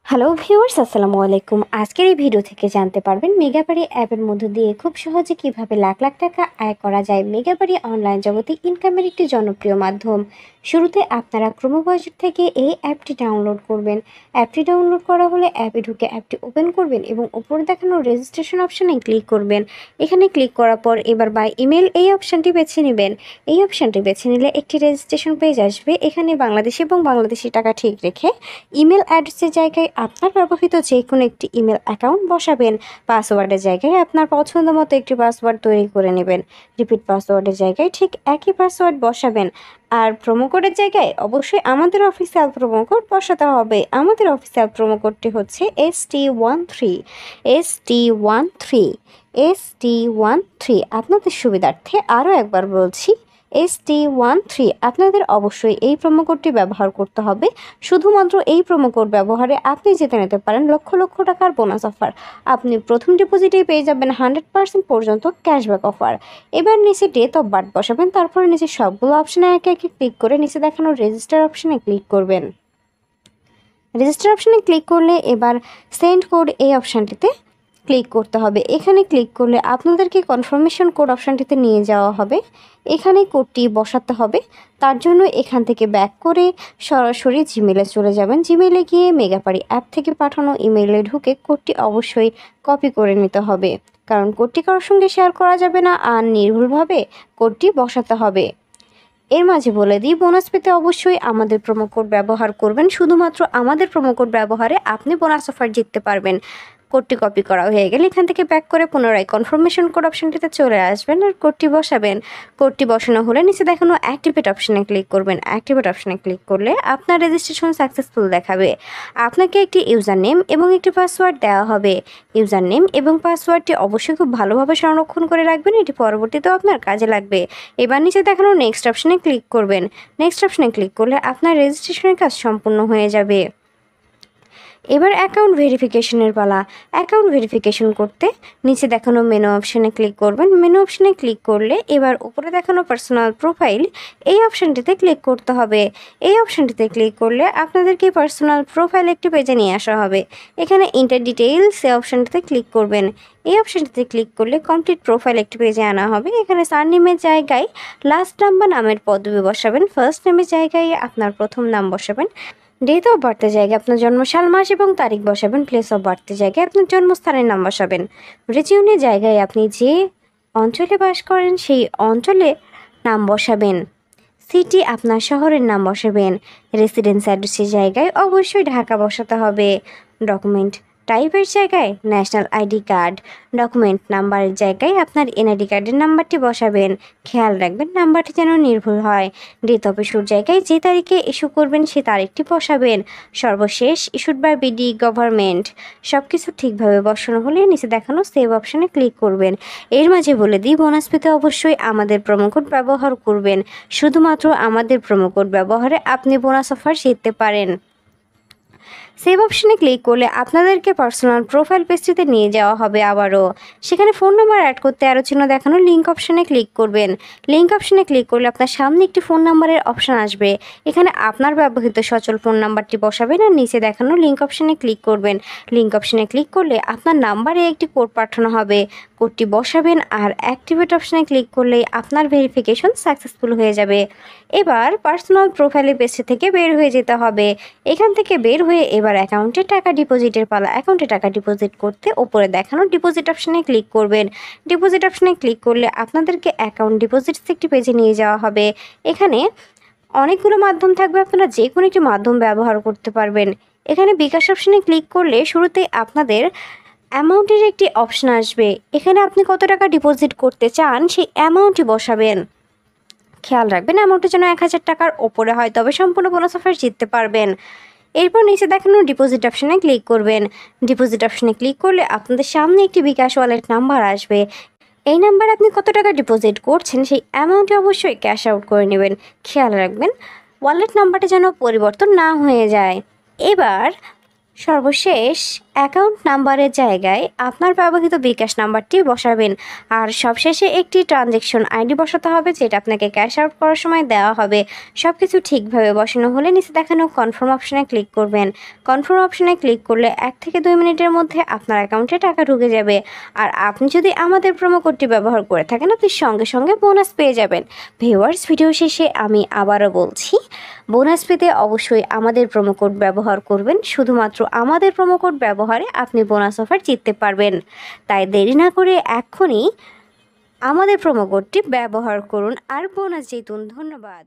Hello viewers, আসসালামু আলাইকুম। আজকের এই ভিডিও থেকে জানতে পারবেন মেগাবাড়ি অ্যাপের মধ্য দিয়ে খুব সহজে কিভাবে লাখ লাখ টাকা আয় করা যায়। মেগাবাড়ি অনলাইন জগতে ইনকামের একটি জনপ্রিয় মাধ্যম। শুরুতে আপনারা ক্রোম ব্রাউজার থেকে এই অ্যাপটি ডাউনলোড করবেন। অ্যাপটি ডাউনলোড করা হলে অ্যাপে ঢুকে অ্যাপটি ওপেন করবেন এবং উপরে দেখানো রেজিস্ট্রেশন অপশানে ক্লিক করবেন। এখানে ক্লিক করার পর এবার বাই ইমেল এই অপশানটি বেছে নেবেন। এই অপশানটি বেছে নিলে একটি রেজিস্ট্রেশন পেজ আসবে। এখানে বাংলাদেশি এবং বাংলাদেশি টাকা ঠিক রেখে ইমেল অ্যাড্রেসের জায়গায় আপনার ব্যবহৃত যে কোনো একটি ইমেল অ্যাকাউন্ট বসাবেন। পাসওয়ার্ডের জায়গায় আপনার পছন্দ মতো একটি পাসওয়ার্ড তৈরি করে নেবেন। রিপিট পাসওয়ার্ডের জায়গায় ঠিক একই পাসওয়ার্ড বসাবেন। আর প্রোমো কোডের জায়গায় অবশ্যই আমাদের অফিসিয়াল প্রোমো কোড বসাতে হবে। আমাদের অফিসিয়াল প্রোমো কোডটি হচ্ছে ST13 ST13 ST13। আপনাদের সুবিধার্থে আরও একবার বলছি, ST13। আপনাদের অবশ্যই এই প্রোমো কোডটি ব্যবহার করতে হবে। শুধুমাত্র এই প্রোমো কোড ব্যবহারে আপনি জিতে নিতে পারেন লক্ষ লক্ষ টাকার বোনাস অফার। আপনি প্রথম ডিপোজিটেই পেয়ে যাবেন 100% পর্যন্ত ক্যাশব্যাক অফার। এবার নিচে ডেট অফ বার্থ বসাবেন, তারপরে নিচে সবগুলো অপশানে একে একে ক্লিক করে নিচে দেখানো রেজিস্টার অপশানে ক্লিক করবেন। রেজিস্টার অপশানে ক্লিক করলে এবার সেন্ড কোড এই অপশানটিতে ক্লিক করতে হবে। এখানে ক্লিক করলে আপনাদেরকে কনফার্মেশন কোড অপশানটিতে নিয়ে যাওয়া হবে। এখানে কোডটি বসাতে হবে। তার জন্য এখান থেকে ব্যাক করে সরাসরি জিমেলে চলে যাবেন। জিমেলে গিয়ে মেগাবাড়ি অ্যাপ থেকে পাঠানো ইমেইলে ঢুকে কোডটি অবশ্যই কপি করে নিতে হবে, কারণ কোডটি কারোর সঙ্গে শেয়ার করা যাবে না আর নির্ভুলভাবে কোডটি বসাতে হবে। এর মাঝে বলে দিই, বোনাস পেতে অবশ্যই আমাদের প্রোমো কোড ব্যবহার করবেন। শুধুমাত্র আমাদের প্রোমো কোড ব্যবহারে আপনি বোনাস অফার জিততে পারবেন। কোডটি কপি করা হয়ে গেলে এখান থেকে ব্যাক করে পুনরায় কনফার্মেশন কোড অপশানটিতে চলে আসবেন আর কোডটি বসাবেন। কোডটি বসানো হলে নিচে দেখানো অ্যাক্টিভেট অপশানে ক্লিক করবেন। অ্যাক্টিভেট অপশানে ক্লিক করলে আপনার রেজিস্ট্রেশন সাকসেসফুল দেখাবে। আপনাকে একটি ইউজার নেম এবং একটি পাসওয়ার্ড দেওয়া হবে। ইউজার নেম এবং পাসওয়ার্ডটি অবশ্যই খুব ভালোভাবে সংরক্ষণ করে রাখবেন, এটি পরবর্তীতেও আপনার কাজে লাগবে। এবার নিচে দেখানো নেক্সট অপশানে ক্লিক করবেন। নেক্সট অপশানে ক্লিক করলে আপনার রেজিস্ট্রেশনের কাজ সম্পূর্ণ হয়ে যাবে। এবার অ্যাকাউন্ট ভেরিফিকেশনের পালা। অ্যাকাউন্ট ভেরিফিকেশন করতে নিচে দেখানো মেনু অপশানে ক্লিক করবেন। মেনু অপশানে ক্লিক করলে এবার উপরে দেখানো পার্সোনাল প্রোফাইল এই অপশানটিতে ক্লিক করতে হবে। এই অপশানটিতে ক্লিক করলে আপনাদেরকে পার্সোনাল প্রোফাইল একটি পেজে নিয়ে আসা হবে। এখানে ইন্টার ডিটেইলস এই অপশানটিতে ক্লিক করবেন। এই অপশানটিতে ক্লিক করলে কমপ্লিট প্রোফাইল একটি পেজে আনা হবে। এখানে সারনেমের জায়গায় লাস্ট নাম বা নামের পদবি বসাবেন। ফার্স্ট নেমের জায়গায় আপনার প্রথম নাম বসাবেন। ডেট অফ বার্থের জায়গায় আপনার জন্মসাল, মাস এবং তারিখ বসাবেন। প্লেস অফ বার্থের জায়গায় আপনার জন্মস্থানের নাম বসাবেন। রিজিয়নের জায়গায় আপনি যে অঞ্চলে বাস করেন সেই অঞ্চলে নাম বসাবেন। সিটি আপনার শহরের নাম বসাবেন। রেসিডেন্স অ্যাড্রেসের জায়গায় অবশ্যই ঢাকা বসাতে হবে। ডকুমেন্ট টাইপের জায়গায় ন্যাশনাল আইডি কার্ড। ডকুমেন্ট নাম্বারের জায়গায় আপনার এনআইডি কার্ডের নাম্বারটি বসাবেন। খেয়াল রাখবেন নাম্বারটি যেন নির্ভুল হয়। ডেট অফ ইস্যুর জায়গায় যে তারিখে ইস্যু করবেন সেই তারিখটি বসাবেন। সর্বশেষ ইস্যুড বাই বিডি গভর্নমেন্ট। সব কিছু ঠিকভাবে বসানো হলে নিচে দেখানো সেভ অপশানে ক্লিক করবেন। এর মাঝে বলে দিই, বোনাস পেতে অবশ্যই আমাদের প্রোমো কোড ব্যবহার করবেন। শুধুমাত্র আমাদের প্রোমো কোড ব্যবহারে আপনি বোনাস অফার জিততে পারেন। সেভ অপশানে ক্লিক করলে আপনাদেরকে পার্সোনাল প্রোফাইল পেজটিতে নিয়ে যাওয়া হবে আবারও। সেখানে ফোন নাম্বার অ্যাড করতে আরও চিহ্ন দেখানো লিঙ্ক অপশানে ক্লিক করবেন। লিঙ্ক অপশানে ক্লিক করলে আপনার সামনে একটি ফোন নাম্বারের অপশান আসবে। এখানে আপনার ব্যবহৃত সচল ফোন নাম্বারটি বসাবেন আর নিচে দেখানো লিঙ্ক অপশানে ক্লিক করবেন। লিঙ্ক অপশানে ক্লিক করলে আপনার নাম্বারে একটি কোড পাঠানো হবে। কোডটি বসাবেন আর অ্যাক্টিভেট অপশানে ক্লিক করলে আপনার ভেরিফিকেশন সাকসেসফুল হয়ে যাবে। এবার পার্সোনাল প্রোফাইলের পেজটি থেকে বের হয়ে যেতে হবে। এখান থেকে বের হয়ে এবার অ্যাকাউন্টে টাকা ডিপোজিটের পালা। অ্যাকাউন্টে টাকা ডিপোজিট করতে উপরে দেখানো ডিপোজিট অপশানে ক্লিক করবেন। ডিপোজিট অপশানে ক্লিক করলে আপনাদেরকে অ্যাকাউন্ট ডিপোজিটস একটি পেজে নিয়ে যাওয়া হবে। এখানে অনেকগুলো মাধ্যম থাকবে, আপনারা যে কোনো একটি মাধ্যম ব্যবহার করতে পারবেন। এখানে বিকাশ অপশানে ক্লিক করলে শুরুতেই আপনাদের অ্যামাউন্টের একটি অপশান আসবে। এখানে আপনি কত টাকা ডিপোজিট করতে চান সেই অ্যামাউন্টটি বসাবেন। খেয়াল রাখবেন অ্যামাউন্টটা যেন 1000 টাকার ওপরে হয়, তবে সম্পূর্ণ বোনাস অফার জিততে পারবেন। এরপর নিচে দেখানো ডিপোজিট অপশানে ক্লিক করবেন। ডিপোজিট অপশানে ক্লিক করলে আপনাদের সামনে একটি বিকাশ ওয়ালেট নাম্বার আসবে। এই নাম্বারে আপনি কত টাকা ডিপোজিট করছেন সেই অ্যামাউন্টে অবশ্যই ক্যাশ আউট করে নেবেন। খেয়াল রাখবেন ওয়ালেট নাম্বারটা যেন পরিবর্তন না হয়ে যায়। এবার সর্বশেষ অ্যাকাউন্ট নাম্বারের জায়গায় আপনার ব্যবহৃত বিকাশ নাম্বারটি বসাবেন। আর সবশেষে একটি ট্রানজ্যাকশন আইডি বসাতে হবে, যেটা আপনাকে ক্যাশ আউট করার সময় দেওয়া হবে। সব কিছু ঠিকভাবে বসানো হলে নিচে দেখানো কনফার্ম অপশনে ক্লিক করবেন। কনফার্ম অপশনে ক্লিক করলে 1 থেকে 2 মিনিটের মধ্যে আপনার অ্যাকাউন্টে টাকা ঢুকে যাবে। আর আপনি যদি আমাদের প্রোমো কোডটি ব্যবহার করে থাকেন, আপনি সঙ্গে সঙ্গে বোনাস পেয়ে যাবেন। ভিউয়ার্স, ভিডিও শেষে আমি আবারও বলছি, বোনাস পেতে অবশ্যই আমাদের প্রোমো কোড ব্যবহার করবেন। শুধুমাত্র আমাদের প্রোমো কোড ব্যবহারে আপনি বোনাস অফার জিততে পারবেন। তাই দেরি না করে এক্ষুনি আমাদের প্রোমো কোডটি ব্যবহার করুন আর বোনাস জিতুন। ধন্যবাদ।